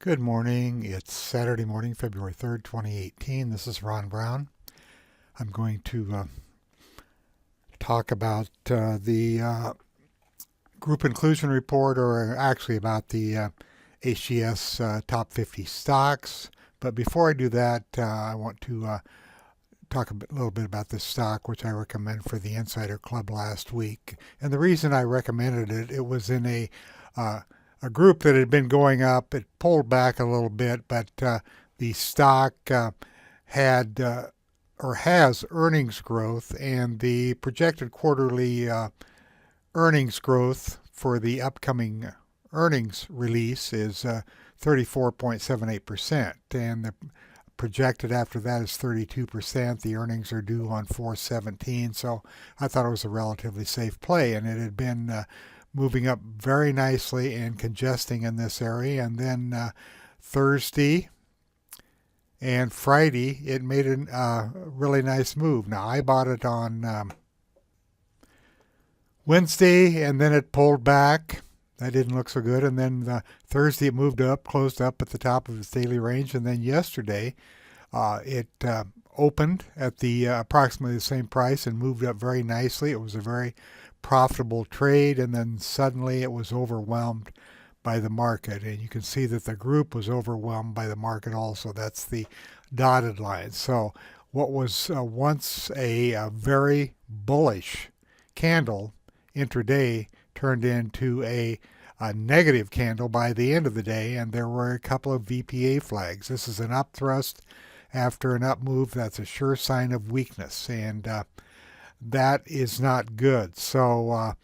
Good morning. It's Saturday morning, February 3rd, 2018. This is Ron Brown. I'm going to talk about the group inclusion report, or actually about the HGS top 50 stocks. But before I do that, I want to talk little bit about this stock, which I recommended for the Insider Club last week. And the reason I recommended it, it was in uh, a group that had been going up. It pulled back a little bit, but the stock had or has earnings growth, and the projected quarterly earnings growth for the upcoming earnings release is 34.78%, and the projected after that is 32%. The earnings are due on 4/17, so I thought it was a relatively safe play, and it had been moving up very nicely and congesting in this area. And then Thursday and Friday, it made a really nice move. Now, I bought it on Wednesday, and then it pulled back. That didn't look so good. And then Thursday, it moved up, closed up at the top of its daily range. And then yesterday, it opened at the approximately the same price and moved up very nicely. It was a very profitable trade, and then suddenly it was overwhelmed by the market. And you can see that the group was overwhelmed by the market also. That's the dotted line. So what was once a very bullish candle intraday turned into a negative candle by the end of the day, and there were a couple of VPA flags. This is an up thrust after an up move. That's a sure sign of weakness, and that is not good. So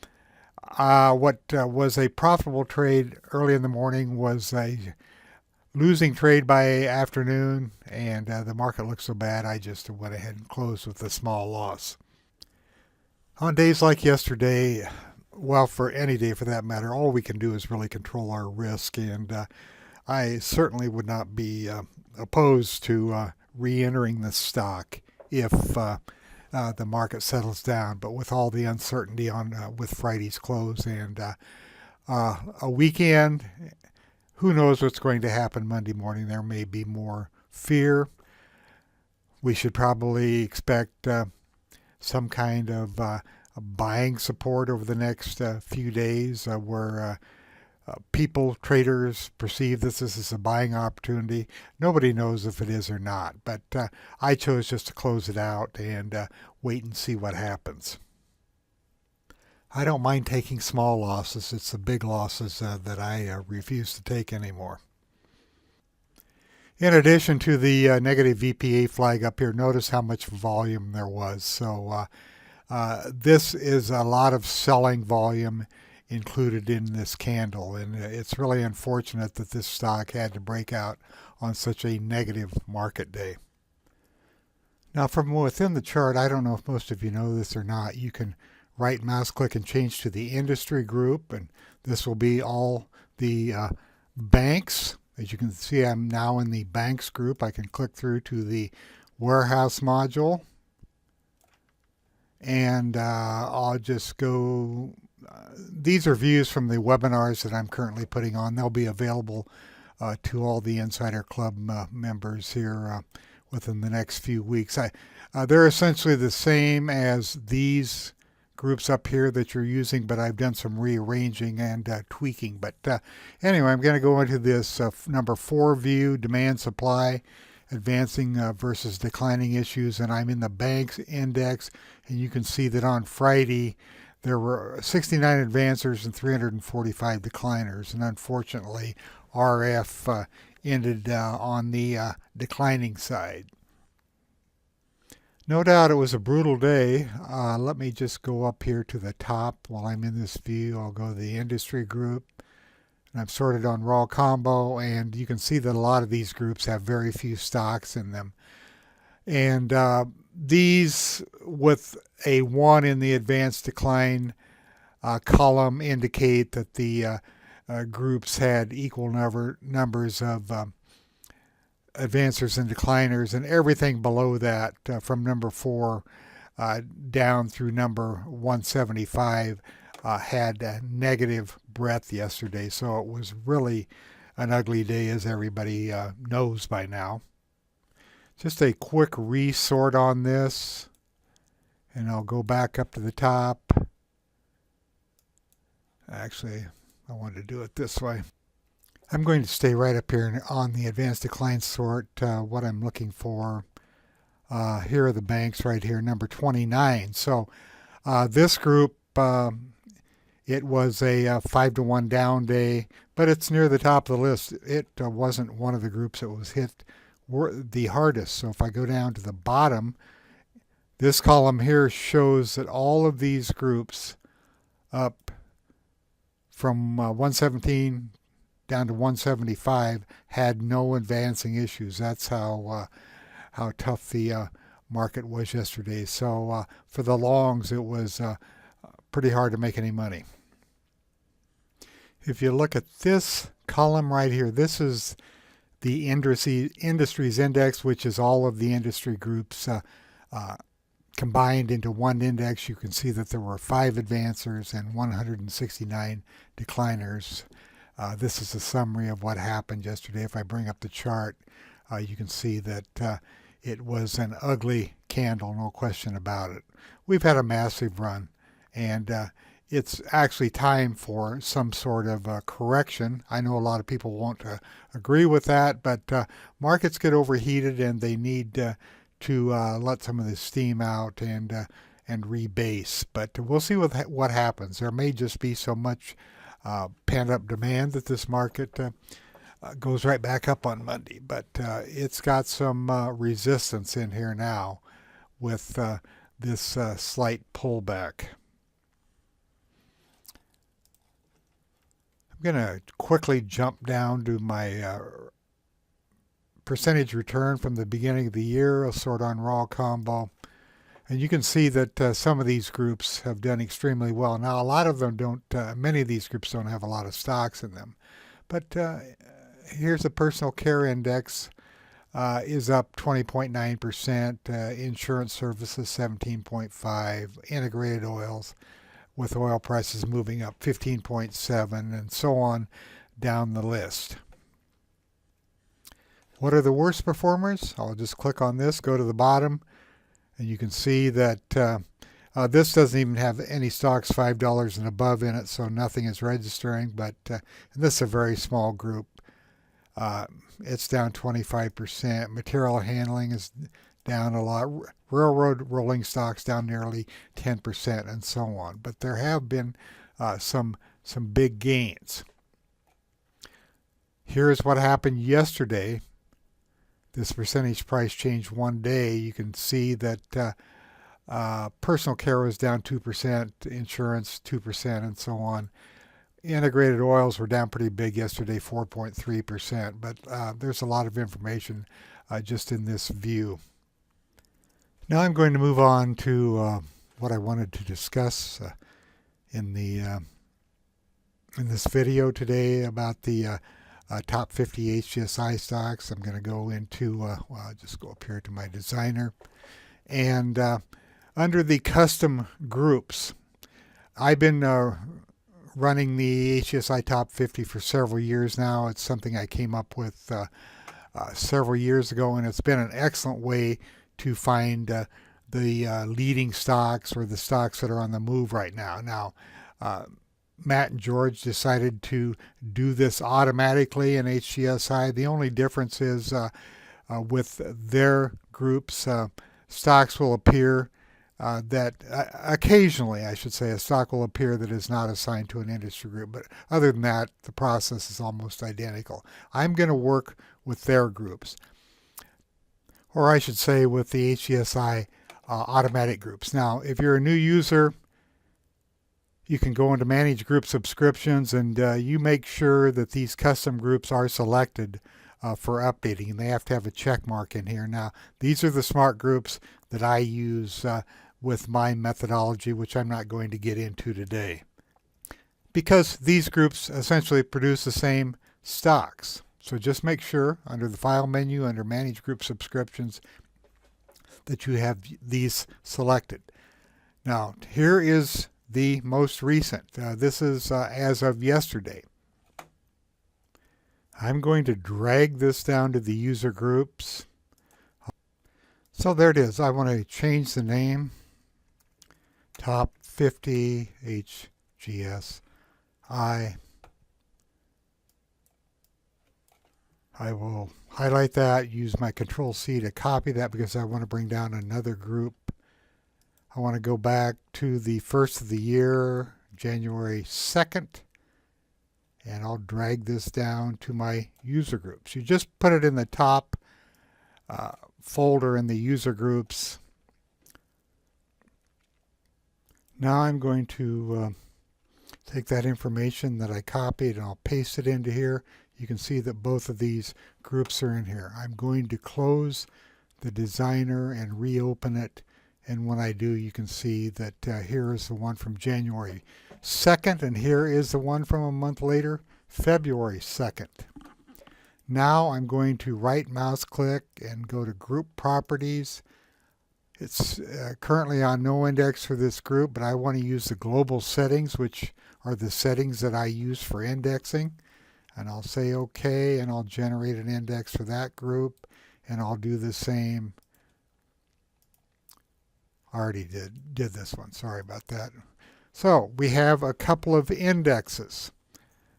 what was a profitable trade early in the morning was a losing trade by afternoon, and the market looked so bad I just went ahead and closed with a small loss. On days like yesterday, well, for any day for that matter, all we can do is really control our risk, and I certainly would not be opposed to re-entering this stock if the market settles down. But with all the uncertainty on with Friday's close and a weekend, who knows what's going to happen Monday morning? There may be more fear. We should probably expect some kind of buying support over the next few days, where people, traders, perceive this as a buying opportunity. Nobody knows if it is or not, but I chose just to close it out and wait and see what happens. I don't mind taking small losses. It's the big losses that I refuse to take anymore. In addition to the negative VPA flag up here, notice how much volume there was. So this is a lot of selling volume included in this candle, and it's really unfortunate that this stock had to break out on such a negative market day. Now, from within the chart, I don't know if most of you know this or not, you can right mouse click and change to the industry group, and this will be all the banks. As you can see, I'm now in the banks group. I can click through to the warehouse module, and I'll just go. These are views from the webinars that I'm currently putting on. They'll be available to all the Insider Club members here within the next few weeks. They're essentially the same as these groups up here that you're using, but I've done some rearranging and tweaking. But anyway, I'm going to go into this number 4 view, demand supply, advancing versus declining issues, and I'm in the banks index, and you can see that on Friday there were 69 advancers and 345 decliners, and unfortunately RF ended on the declining side. No doubt it was a brutal day. Let me just go up here to the top while I'm in this view. I'll go to the industry group, and I'm sorted on raw combo, and you can see that a lot of these groups have very few stocks in them. And these with a 1 in the advanced decline column indicate that the groups had equal numbers of advancers and decliners, and everything below that from number 4 down through number 175 had a negative breadth yesterday. So it was really an ugly day, as everybody knows by now. Just a quick resort on this, and I'll go back up to the top. Actually, I wanted to do it this way. I'm going to stay right up here on the advanced decline sort. What I'm looking for, here are the banks right here, number 29. So this group, it was a 5-to-1 down day, but it's near the top of the list. It wasn't one of the groups that was hit the hardest. So if I go down to the bottom, this column here shows that all of these groups up from 117 down to 175 had no advancing issues. That's how tough the market was yesterday. So for the longs, it was pretty hard to make any money. If you look at this column right here, this is the industries index, which is all of the industry groups combined into one index. You can see that there were 5 advancers and 169 decliners. This is a summary of what happened yesterday. If I bring up the chart, you can see that it was an ugly candle, no question about it. We've had a massive run, and it's actually time for some sort of correction. I know a lot of people won't agree with that, but markets get overheated and they need to let some of the steam out and rebase. But we'll see what happens. There may just be so much pent-up demand that this market goes right back up on Monday. But it's got some resistance in here now with this slight pullback. I'm going to quickly jump down to my percentage return from the beginning of the year, a sort on raw combo. And you can see that some of these groups have done extremely well. Now, a lot of them don't, many of these groups don't have a lot of stocks in them. But here's the personal care index is up 20.9%, insurance services 17.5%, integrated oils with oil prices moving up 15.7%, and so on down the list. What are the worst performers? I'll just click on this, go to the bottom, and you can see that this doesn't even have any stocks $5 and above in it, so nothing is registering. But this is a very small group. It's down 25%. Material handling is down a lot. Railroad rolling stocks down nearly 10%, and so on. But there have been some big gains. Here's what happened yesterday. This percentage price change one day. You can see that personal care was down 2%, insurance 2%, and so on. Integrated oils were down pretty big yesterday, 4.3%. But there's a lot of information just in this view. Now I'm going to move on to what I wanted to discuss in this video today about the top 50 HGSI stocks. I'm going to go into, I'll just go up here to my designer. And under the custom groups, I've been running the HGSI top 50 for several years now. It's something I came up with several years ago, and it's been an excellent way to find the leading stocks or the stocks that are on the move right now. Now, Matt and George decided to do this automatically in HGSI. The only difference is with their groups, stocks will appear that occasionally, I should say, a stock will appear that is not assigned to an industry group. But other than that, the process is almost identical. I'm going to work with their groups, or I should say with the HGSI automatic groups. Now, if you're a new user, you can go into Manage Group Subscriptions, and you make sure that these custom groups are selected for updating, and they have to have a check mark in here. Now, these are the smart groups that I use with my methodology, which I'm not going to get into today, because these groups essentially produce the same stocks. So just make sure under the File menu, under Manage Group Subscriptions, that you have these selected. Now, here is the most recent. This is as of yesterday. I'm going to drag this down to the user groups. So there it is. I want to change the name. Top 50 HGSI. I will highlight that, use my Control C to copy that because I want to bring down another group. I want to go back to the first of the year, January 2nd, and I'll drag this down to my user groups. You just put it in the top folder in the user groups. Now I'm going to take that information that I copied and I'll paste it into here. You can see that both of these groups are in here. I'm going to close the designer and reopen it, and when I do, you can see that here is the one from January 2nd, and here is the one from a month later, February 2nd. Now I'm going to right mouse click and go to Group Properties. It's currently on no index for this group, but I want to use the global settings, which are the settings that I use for indexing. And I'll say OK, and I'll generate an index for that group, and I'll do the same. I already did this one. Sorry about that. So we have a couple of indexes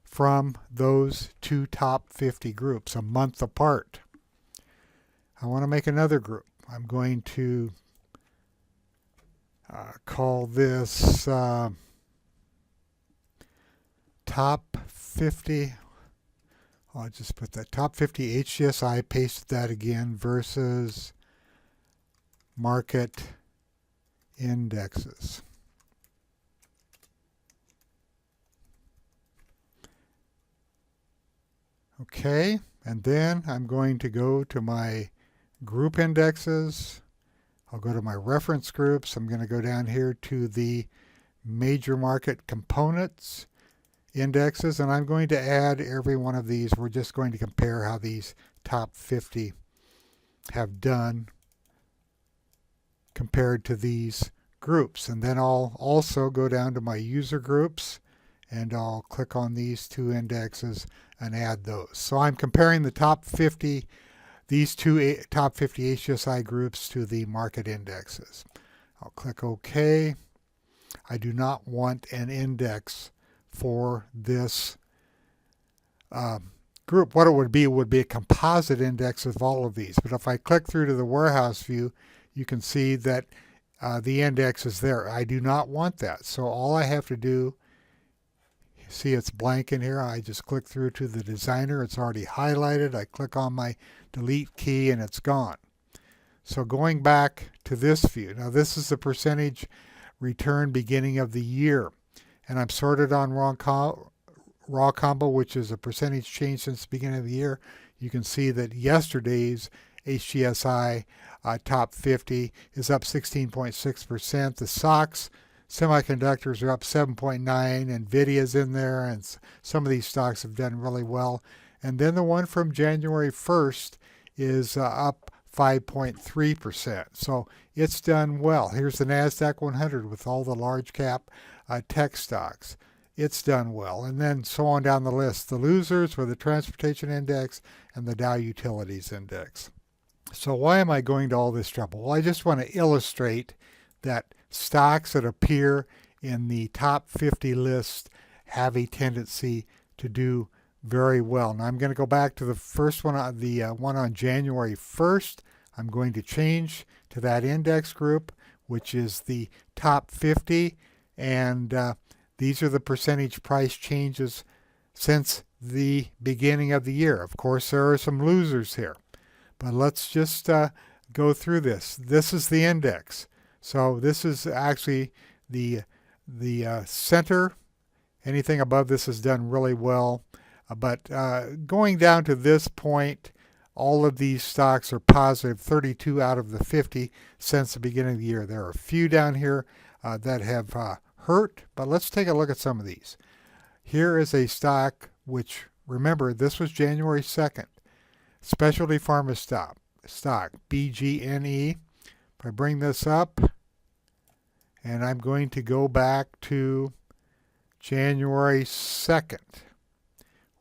from those two top 50 groups, a month apart. I want to make another group. I'm going to call this top 50. I'll just put that top 50 HGSI, pasted that again, versus market indexes. Okay, and then I'm going to go to my group indexes. I'll go to my reference groups. I'm going to go down here to the major market components indexes, and I'm going to add every one of these. We're just going to compare how these top 50 have done compared to these groups. And then I'll also go down to my user groups and I'll click on these two indexes and add those. So I'm comparing the top 50, these two top 50 HGSI groups to the market indexes. I'll click OK. I do not want an index for this group. What it would be a composite index of all of these. But if I click through to the warehouse view, you can see that the index is there. I do not want that. So all I have to do, see it's blank in here. I just click through to the designer. It's already highlighted. I click on my delete key and it's gone. So going back to this view. Now this is the percentage return beginning of the year. And I'm sorted on raw combo, which is a percentage change since the beginning of the year. You can see that yesterday's HGSI top 50 is up 16.6%. The stocks, semiconductors are up 7.9%. Nvidia's in there, and some of these stocks have done really well. And then the one from January 1st is up 5.3%. So it's done well. Here's the NASDAQ 100 with all the large cap tech stocks. It's done well. And then so on down the list. The losers were the Transportation Index and the Dow Utilities Index. So why am I going to all this trouble? Well, I just want to illustrate that stocks that appear in the top 50 list have a tendency to do very well. Now I'm going to go back to the first one, the one on January 1st. I'm going to change to that index group, which is the top 50. And these are the percentage price changes since the beginning of the year. Of course, there are some losers here. But let's just go through this. This is the index. So this is actually the center. Anything above this is done really well. But going down to this point, all of these stocks are positive, 32 out of the 50 since the beginning of the year. There are a few down here that have hurt, but let's take a look at some of these. Here is a stock which, remember, this was January 2nd. Specialty Pharma stock, BGNE. If I bring this up, and I'm going to go back to January 2nd,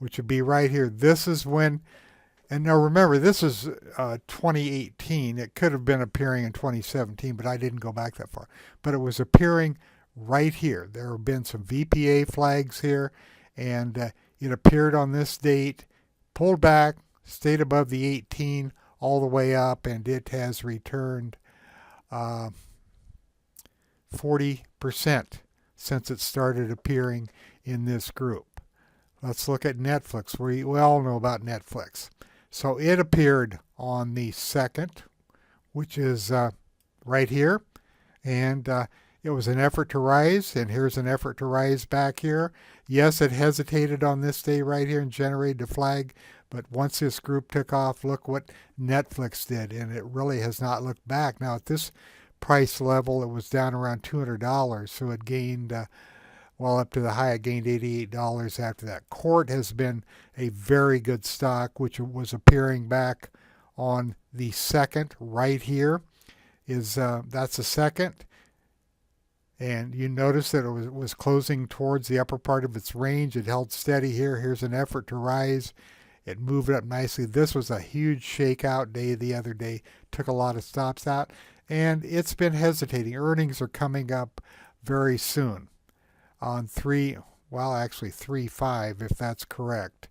which would be right here. This is when, and now remember, this is 2018. It could have been appearing in 2017, but I didn't go back that far. But it was appearing right here. There have been some VPA flags here, and it appeared on this date, pulled back, stayed above the 18 all the way up, and it has returned 40% since it started appearing in this group. Let's look at Netflix. We all know about Netflix. So it appeared on the 2nd, which is right here, and it was an effort to rise, and here's an effort to rise back here. Yes, it hesitated on this day right here and generated a flag, but once this group took off, look what Netflix did, and it really has not looked back. Now, at this price level, it was down around $200, so it gained, well, up to the high, it gained $88 after that. Court has been a very good stock, which was appearing back on the 2nd right here. That's the 2nd. And you notice that it was closing towards the upper part of its range. It held steady here. Here's an effort to rise. It moved up nicely. This was a huge shakeout day the other day. Took a lot of stops out. And it's been hesitating. Earnings are coming up very soon on 3/5 if that's correct.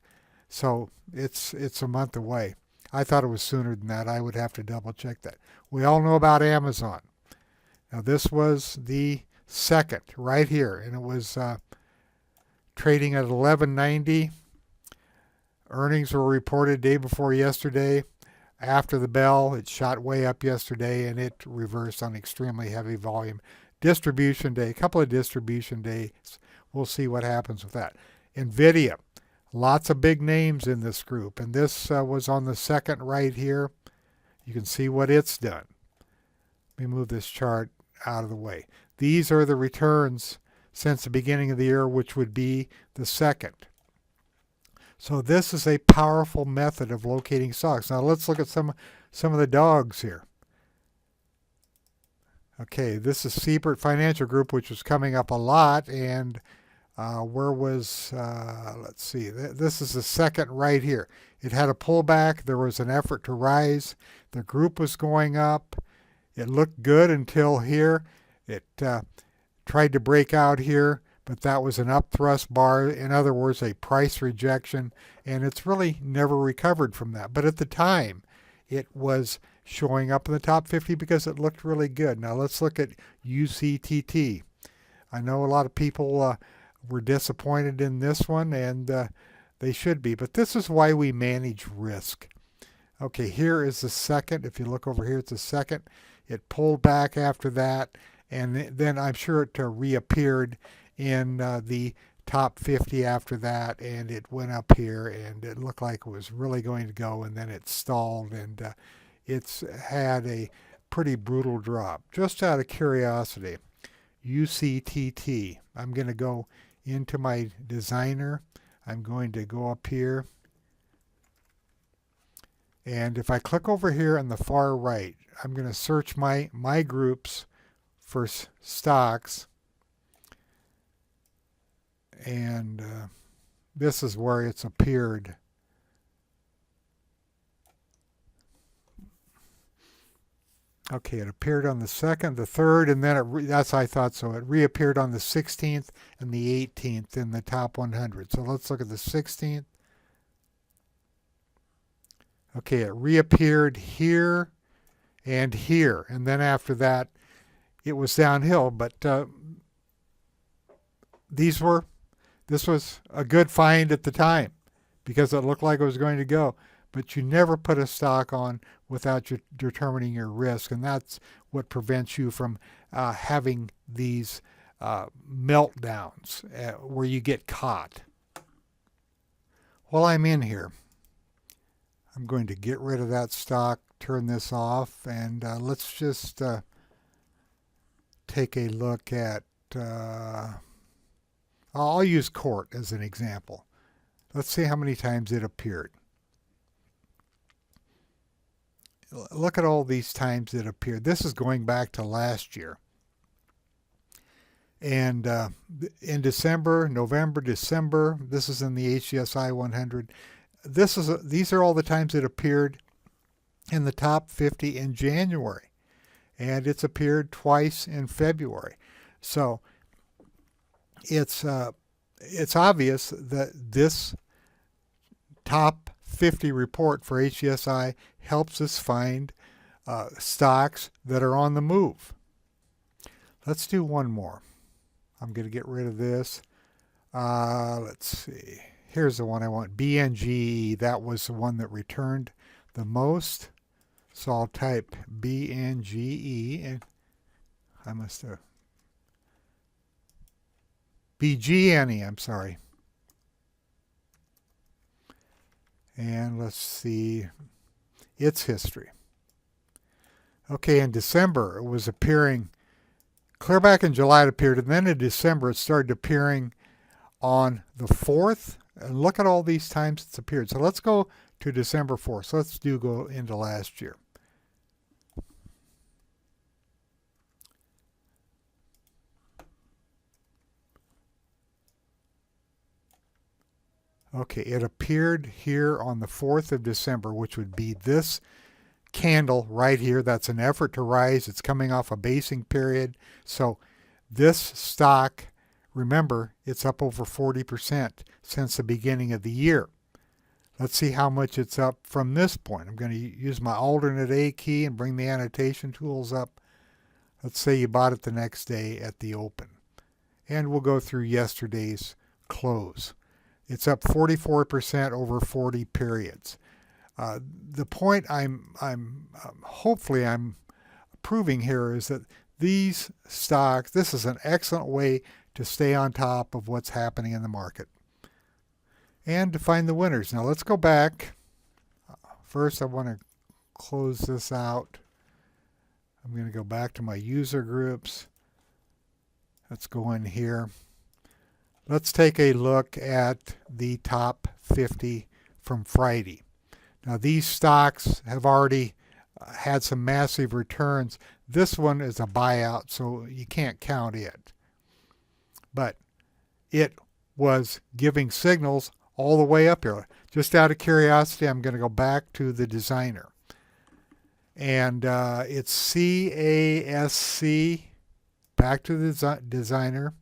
So it's a month away. I thought it was sooner than that. I would have to double check that. We all know about Amazon. Now this was the 2nd right here, and it was trading at 11.90. Earnings were reported day before yesterday. After the bell, it shot way up yesterday, and it reversed on extremely heavy volume. Distribution day, a couple of distribution days. We'll see what happens with that. NVIDIA, lots of big names in this group, and this was on the 2nd right here. You can see what it's done. Let me move this chart out of the way. These are the returns since the beginning of the year, which would be the 2nd. So this is a powerful method of locating stocks. Now let's look at some of the dogs here. Okay, this is Siebert Financial Group, which was coming up a lot, and let's see, this is the 2nd right here. It had a pullback. There was an effort to rise. The group was going up. It looked good until here. It tried to break out here, but that was an up thrust bar. In other words, a price rejection, and it's really never recovered from that. But at the time, it was showing up in the top 50 because it looked really good. Now let's look at UCTT. I know a lot of people were disappointed in this one, and they should be, but this is why we manage risk. Okay, here is the 2nd. If you look over here, it's the 2nd. It pulled back after that, and then I'm sure it reappeared in the top 50 after that, and it went up here, and it looked like it was really going to go, and then it stalled, and it's had a pretty brutal drop. Just out of curiosity, UCTT, I'm going to go into my designer. I'm going to go up here, and if I click over here on the far right, I'm going to search my groups for stocks, and this is where it's appeared. Okay, it appeared on the 2nd, the 3rd, and then that's I thought so. It reappeared on the 16th and the 18th in the top 100. So let's look at the 16th. Okay, it reappeared here and here, and then after that, it was downhill. But this was a good find at the time because it looked like it was going to go. But you never put a stock on without determining your risk, and that's what prevents you from having these meltdowns where you get caught. While I'm in here, I'm going to get rid of that stock, turn this off, and let's just take a look at, I'll use Court as an example. Let's see how many times it appeared. Look at all these times it appeared. This is going back to last year. And in December, November, December, this is in the HGSI 100. These are all the times it appeared in the top 50 in January, and it's appeared twice in February. So it's obvious that this top 50 report for HGSI helps us find stocks that are on the move. Let's do one more. I'm going to get rid of this. Let's see. Here's the one I want. BNGE. That was the one that returned the most. So I'll type BNGE. And I must have. BGNE, I'm sorry. And let's see its history. Okay, in December it was appearing, clear back in July it appeared, and then in December it started appearing on the 4th. And look at all these times it's appeared. So let's go to December 4th. So let's go into last year. Okay, it appeared here on the 4th of December, which would be this candle right here. That's an effort to rise. It's coming off a basing period. So this stock, remember, it's up over 40% since the beginning of the year. Let's see how much it's up from this point. I'm going to use my alternate A key and bring the annotation tools up. Let's say you bought it the next day at the open. And we'll go through yesterday's close. It's up 44% over 40 periods. The point hopefully I'm proving here is that these stocks, this is an excellent way to stay on top of what's happening in the market and to find the winners. Now let's go back. First I want to close this out. I'm going to go back to my user groups. Let's go in here. Let's take a look at the top 50 from Friday. Now these stocks have already had some massive returns. This one is a buyout, so you can't count it. But it was giving signals all the way up here. Just out of curiosity, I'm going to go back to the designer. And it's CASC, back to the designer.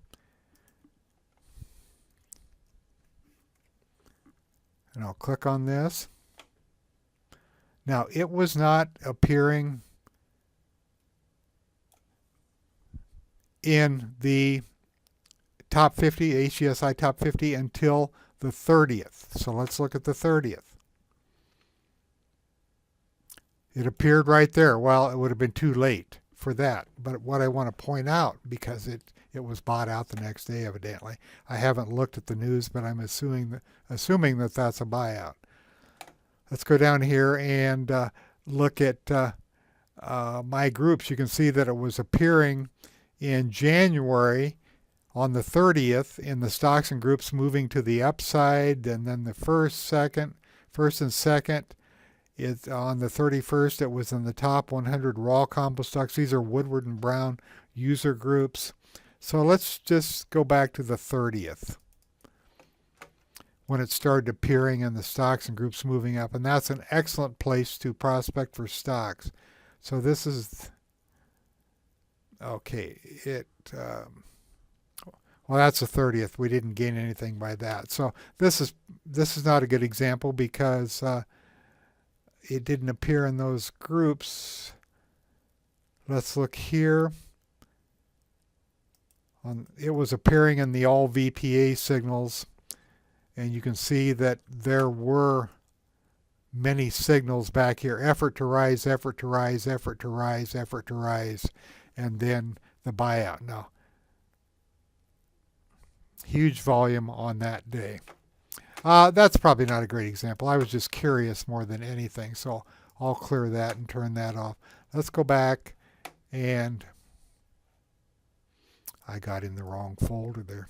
And I'll click on this. Now, it was not appearing in the top 50, HGSI top 50, until the 30th. So let's look at the 30th. It appeared right there. Well, it would have been too late for that. But what I want to point out, because it was bought out the next day, evidently. I haven't looked at the news, but I'm assuming that that's a buyout. Let's go down here and look at my groups. You can see that it was appearing in January on the 30th in the stocks and groups moving to the upside, and then the first and second. On the 31st, it was in the top 100 raw combo stocks. These are Woodward and Brown user groups. So let's just go back to the 30th when it started appearing in the stocks and groups moving up. And that's an excellent place to prospect for stocks. So this is, okay, well, that's the 30th. We didn't gain anything by that. So this is not a good example because it didn't appear in those groups. Let's look here. It was appearing in the all VPA signals, and you can see that there were many signals back here. Effort to rise, effort to rise, effort to rise, effort to rise, and then the buyout. Now, huge volume on that day. That's probably not a great example. I was just curious more than anything, so I'll clear that and turn that off. Let's go back, and I got in the wrong folder there.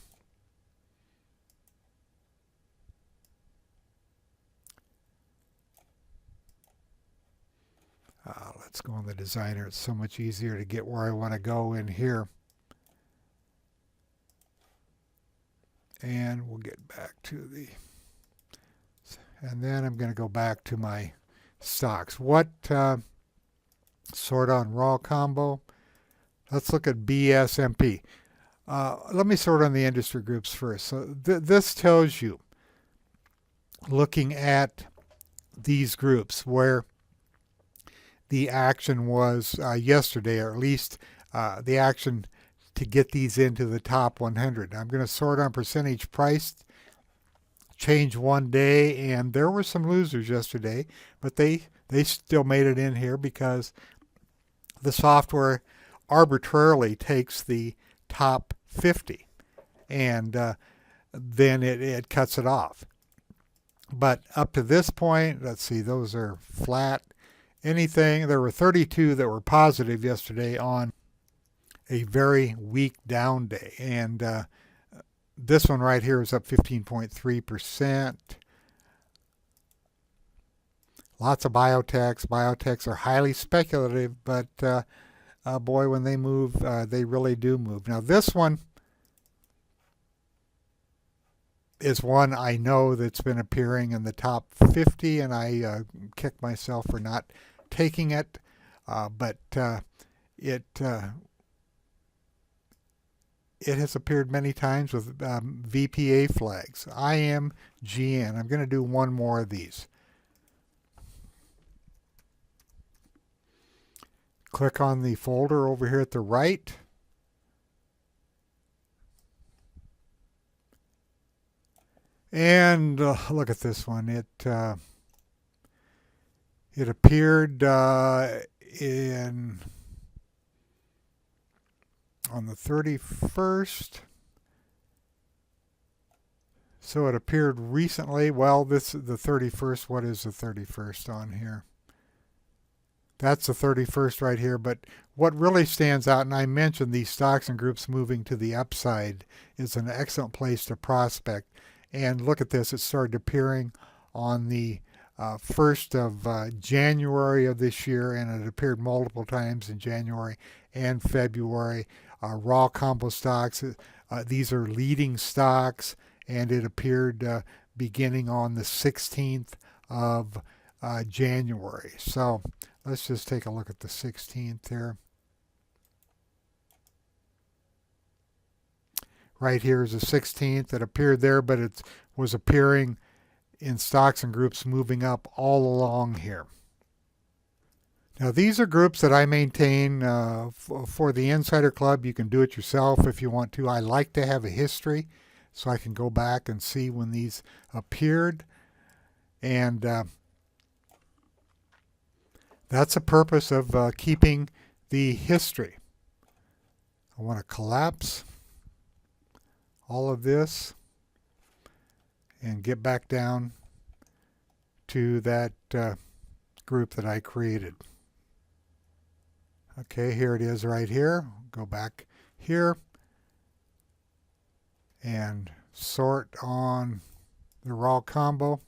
Let's go on the designer. It's so much easier to get where I want to go in here. And we'll get back to the, and then I'm going to go back to my stocks. What sort on raw combo? Let's look at BSMP. Let me sort on the industry groups first. So this tells you, looking at these groups, where the action was yesterday, or at least the action to get these into the top 100. I'm going to sort on percentage price change one day, and there were some losers yesterday, but they still made it in here because the software arbitrarily takes the top 50 and then it cuts it off. But up to this point, let's see, those are flat. Anything, there were 32 that were positive yesterday on a very weak down day. And this one right here is up 15.3%. Lots of biotechs. Biotechs are highly speculative, but boy, when they move, they really do move. Now this one is one I know that's been appearing in the top 50, and I kick myself for not taking it, but it has appeared many times with VPA flags. IMGN. I'm going to do one more of these. Click on the folder over here at the right. And look at this one. It appeared in on the 31st. So it appeared recently. Well, this is the 31st. What is the 31st on here? That's the 31st right here. But what really stands out, and I mentioned these stocks and groups moving to the upside, is an excellent place to prospect. And look at this. It started appearing on the 1st of January of this year, and it appeared multiple times in January and February. Raw combo stocks, these are leading stocks, and it appeared beginning on the 16th of January. So let's just take a look at the 16th here. Right here is the 16th. It appeared there, but it was appearing in stocks and groups moving up all along here. Now these are groups that I maintain for the Insider Club. You can do it yourself if you want to. I like to have a history so I can go back and see when these appeared. And that's the purpose of keeping the history. I want to collapse all of this and get back down to that group that I created. Okay, here it is right here. Go back here and sort on the raw combo.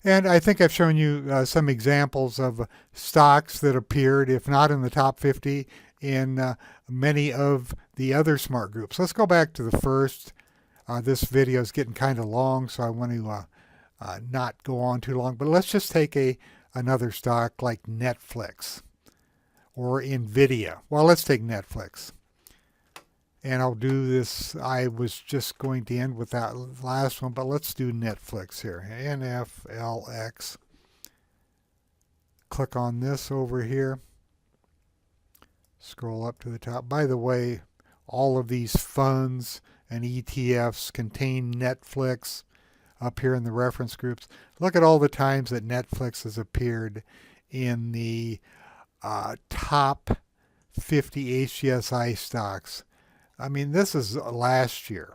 And I think I've shown you some examples of stocks that appeared, if not in the top 50, in many of the other smart groups. Let's go back to the first. This video is getting kind of long, so I want to not go on too long. But let's just take another stock like Netflix or NVIDIA. Well, let's take Netflix. And I'll do this. I was just going to end with that last one, but let's do Netflix here. NFLX. Click on this over here. Scroll up to the top. By the way, all of these funds and ETFs contain Netflix up here in the reference groups. Look at all the times that Netflix has appeared in the top 50 HGSI stocks. I mean, this is last year.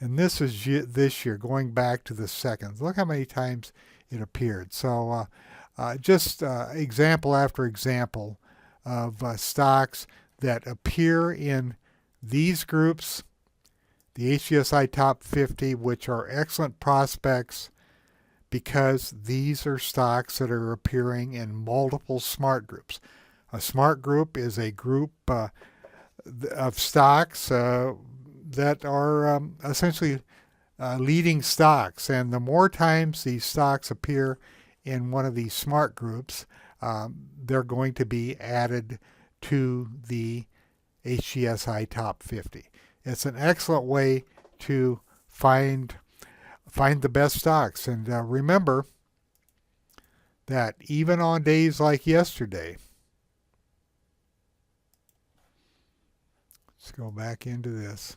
And this is this year, going back to the second. Look how many times it appeared. So just example after example of stocks that appear in these groups, the HGSI Top 50, which are excellent prospects because these are stocks that are appearing in multiple smart groups. A smart group is a group of stocks that are essentially leading stocks. And the more times these stocks appear in one of these smart groups, they're going to be added to the HGSI Top 50. It's an excellent way to find the best stocks. And remember that even on days like yesterday, let's go back into this.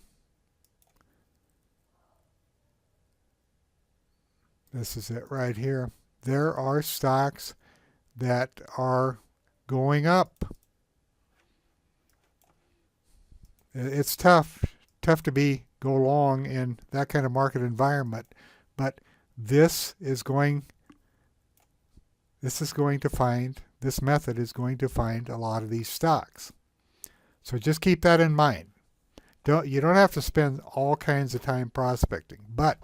This is it right here. There are stocks that are going up. It's tough to go long in that kind of market environment, but this method is going to find a lot of these stocks. So just keep that in mind. You don't have to spend all kinds of time prospecting, but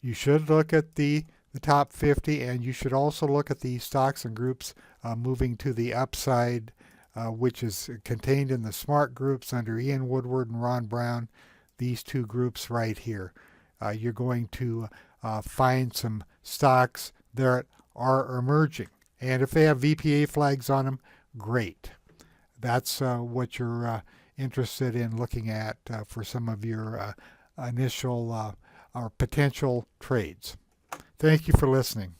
you should look at the top 50, and you should also look at the stocks and groups moving to the upside, which is contained in the SMART groups under Ian Woodward and Ron Brown, these two groups right here. You're going to find some stocks that are emerging. And if they have VPA flags on them, great. That's what you're interested in looking at for some of your initial or potential trades. Thank you for listening.